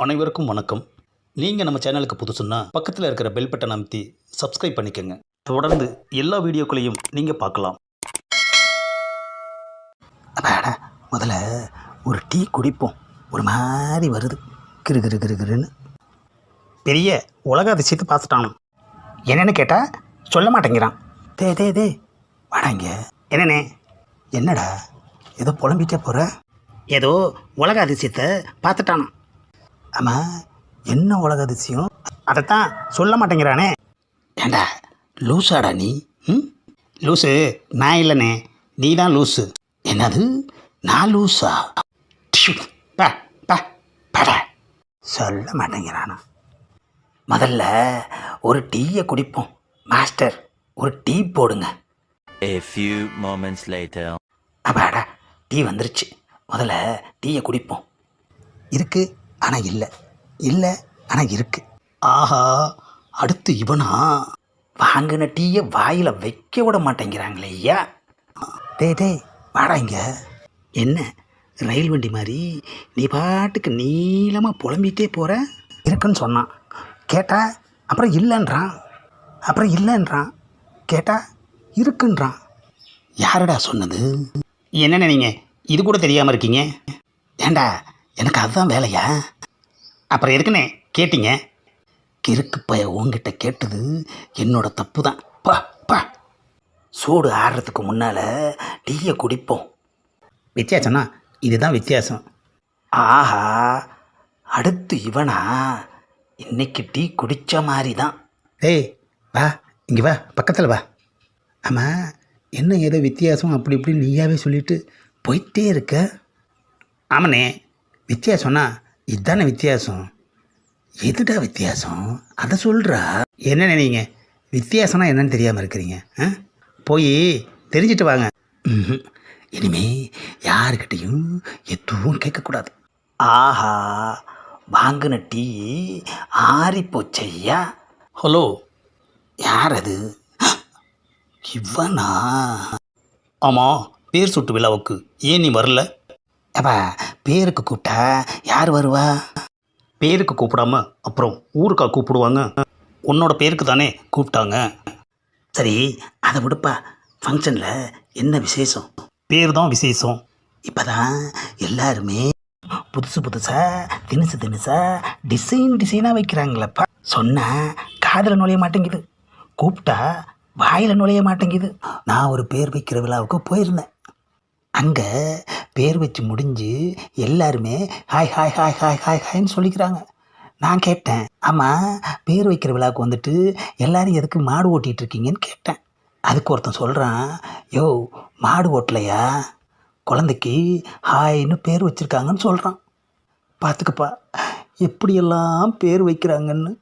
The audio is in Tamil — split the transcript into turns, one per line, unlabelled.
அனைவருக்கும் வணக்கம். நீங்கள் நம்ம சேனலுக்கு புதுசுன்னா பக்கத்தில் இருக்கிற பெல் பட்டன் அமைத்தி சப்ஸ்கிரைப் பண்ணிக்கோங்க. தொடர்ந்து எல்லா வீடியோக்களையும் நீங்கள் பார்க்கலாம்.
அப்பாடா, முதல்ல ஒரு டீ குடிப்போம். ஒரு மாதிரி வருது, கிரு கிரு கிரு கிருன்னு. பெரிய உலக அதிசயத்தை பார்த்துட்டான். என்னென்னு கேட்டால் சொல்ல மாட்டேங்கிறான். டே வாடாங்க. என்னண்ணே? என்னடா ஏதோ புலம்பிட்டே போகிற? ஏதோ உலக அதிசயத்தை பார்த்துட்டான். ஆமாம், என்ன உலக அதிசயம்? அதைத்தான் சொல்ல மாட்டேங்கிறானே. ஏண்டா லூஸாடா நீ? லூஸு நான் இல்லைண்ணே, நீ தான் லூஸு. என்னது, நான் லூஸா? பா பா படா, சொல்ல மாட்டேங்கிறானா? முதல்ல ஒரு டீயை குடிப்போம். மாஸ்டர், ஒரு டீ போடுங்க.
A few moments later.
அப்பாடா, டீ வந்துருச்சு. முதல்ல டீயை குடிப்போம். இருக்கு ஆனால் இல்லை, இல்லை ஆனால் இருக்கு. ஆஹா, அடுத்து இவனா? வாங்கின டீயை வாயில் வைக்க விட மாட்டேங்கிறாங்களே ஐயா. டே வாடா இங்க. என்ன ரயில் வண்டி மாதிரி நீ பாட்டுக்கு நீளமாக புலம்பிகிட்டே போகிற? இருக்குன்னு சொன்னான், கேட்டா அப்புறம் இல்லைன்றான், கேட்டா இருக்குன்றான். யாரடா சொன்னது? என்னென்ன நீங்கள் இது கூட தெரியாமல் இருக்கீங்க? ஏண்டா, எனக்கு அதுதான் வேலையா? அப்புறம் எதுக்குண்ணே கேட்டீங்க? கிறுக்கு பய உங்ககிட்ட கேட்டது என்னோட தப்பு தான். பா பா, சூடு ஆடுறதுக்கு முன்னால் டீயை குடிப்போம். வித்தியாசம்னா இதுதான் வித்தியாசம். ஆஹா, அடுத்து இவனா? இன்னைக்கு டீ குடித்த மாதிரி தான். ஏய் வா, இங்கே வா, பக்கத்தில் வா. ஆமாம், என்ன ஏதோ வித்தியாசம் அப்படி இப்படி நீயாவே சொல்லிட்டு போயிட்டே இருக்க. ஆமாண்ணே, வித்தியாசம்னா இதுதானே வித்தியாசம். எதுடா வித்தியாசம், அதை சொல்கிறா. என்னென்ன நீங்கள் வித்தியாசம்னா என்னன்னு தெரியாமல் இருக்கிறீங்க? போய் தெரிஞ்சிட்டு வாங்க. இனிமே யாருக்கிட்டையும் எதுவும் கேட்கக்கூடாது. ஆஹா, வாங்கின டீ ஆறிப்போச்சையா. ஹலோ, யார் அது? இவனா?
ஆமாம், பேர் சுட்டு விழாவுக்கு ஏன் நீ வரல?
அப்பா, பேருக்கு கூப்பிட்டா யார் வருவா?
பேருக்கு கூப்பிடாம அப்புறம் ஊருக்கா கூப்பிடுவாங்க? உன்னோட பேருக்கு தானே கூப்பிட்டாங்க.
சரி, அதை விடுப்பா. ஃபங்க்ஷனில் என்ன விசேஷம்?
பேர் தான் விசேஷம்.
இப்போ தான் எல்லாருமே புதுசாக தினுசாக டிசைனாக வைக்கிறாங்களப்பா. சொன்னால் காதில் நுழைய மாட்டேங்குது, கூப்பிட்டா வாயில் நுழைய மாட்டேங்குது. நான் ஒரு பேர் வைக்கிற விழாவுக்கு போயிருந்தேன். அங்கே பேர் வச்சு முடிஞ்சு எல்லாருமே hi hi hi hi hi ஹாய்ன்னு சொல்லிக்கிறாங்க. நான் கேட்டேன், ஆமாம் பேர் வைக்கிற விழாவுக்கு வந்துட்டு எல்லோரும் எதுக்கு மாடு ஓட்டிகிட்டு இருக்கீங்கன்னு கேட்டேன். அதுக்கு ஒருத்தன் சொல்கிறான், யோ மாடு ஓட்டலையா, குழந்தைக்கு ஹாய்ன்னு பேர் வச்சுருக்காங்கன்னு சொல்கிறான். பார்த்துக்கப்பா எப்படியெல்லாம் பேர் வைக்கிறாங்கன்னு.